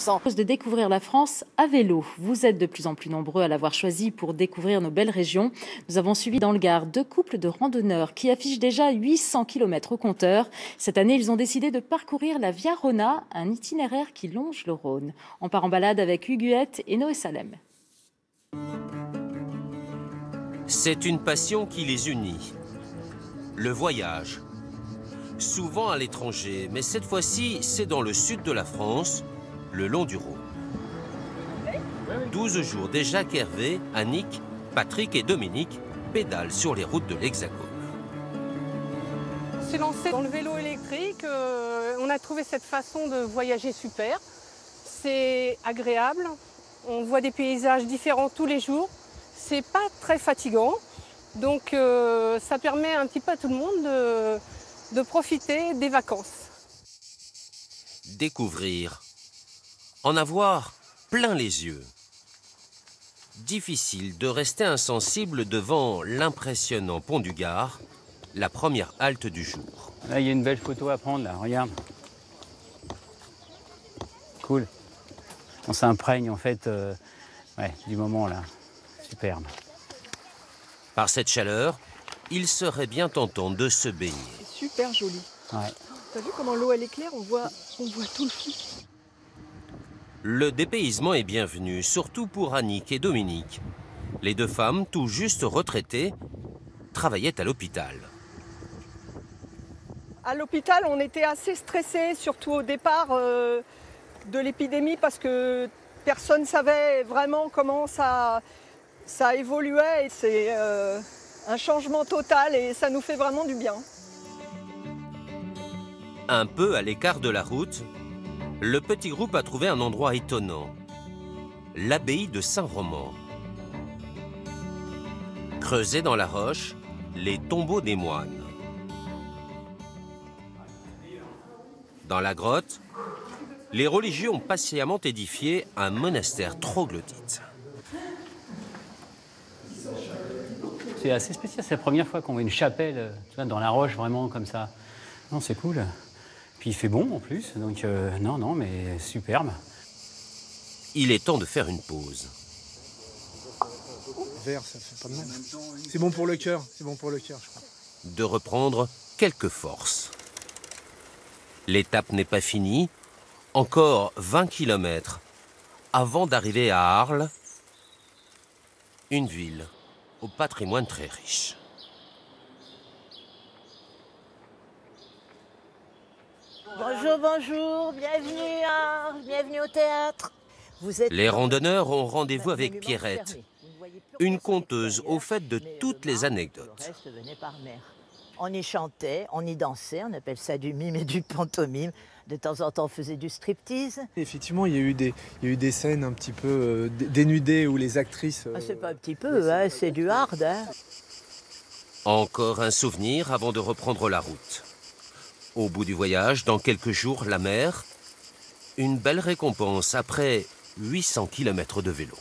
De découvrir la France à vélo. Vous êtes de plus en plus nombreux à l'avoir choisi pour découvrir nos belles régions. Nous avons suivi dans le Gard 2 couples de randonneurs qui affichent déjà 800 km au compteur. Cette année, ils ont décidé de parcourir la Via Rona, un itinéraire qui longe le Rhône. On part en balade avec Huguette et Noé Salem. C'est une passion qui les unit. Le voyage. Souvent à l'étranger, mais cette fois-ci, c'est dans le sud de la France, le long du Rhône. 12 jours déjà qu'Hervé, Annick, Patrick et Dominique pédalent sur les routes de l'Hexagone. On s'est lancé dans le vélo électrique, on a trouvé cette façon de voyager super. C'est agréable, on voit des paysages différents tous les jours, c'est pas très fatigant, donc ça permet un petit peu à tout le monde de profiter des vacances. Découvrir. En avoir plein les yeux. Difficile de rester insensible devant l'impressionnant pont du Gard, la première halte du jour. Là, il y a une belle photo à prendre, là, regarde. Cool. On s'imprègne, en fait, du moment, là. Superbe. Par cette chaleur, il serait bien tentant de se baigner. C'est super joli. Ouais. T'as vu comment l'eau, elle est claire, on voit tout le fond. Le dépaysement est bienvenu, surtout pour Annick et Dominique. Les deux femmes, tout juste retraitées, travaillaient à l'hôpital. À l'hôpital, on était assez stressés, surtout au départ de l'épidémie, parce que personne ne savait vraiment comment ça évoluait. Et c'est un changement total et ça nous fait vraiment du bien. Un peu à l'écart de la route, le petit groupe a trouvé un endroit étonnant, l'abbaye de Saint-Roman. Creusés dans la roche, les tombeaux des moines. Dans la grotte, les religieux ont patiemment édifié un monastère troglodyte. C'est assez spécial, c'est la première fois qu'on voit une chapelle dans la roche, vraiment comme ça. Non, c'est cool. Puis il fait bon en plus, donc non, mais superbe. Il est temps de faire une pause. Vert, ça fait pas de mal. C'est bon pour le cœur, je crois. De reprendre quelques forces. L'étape n'est pas finie, encore 20 km avant d'arriver à Arles, une ville au patrimoine très riche. Bonjour, bienvenue au théâtre. Les randonneurs ont rendez-vous avec Pierrette, une conteuse au fait de toutes les anecdotes. On y chantait, on y dansait, on appelle ça du mime et du pantomime. De temps en temps, on faisait du striptease. Effectivement, il y a eu des scènes un petit peu dénudées où les actrices... C'est pas un petit peu, hein, c'est du hard. Hein. Encore un souvenir avant de reprendre la route. Au bout du voyage, dans quelques jours, la mer, une belle récompense après 800 km de vélo.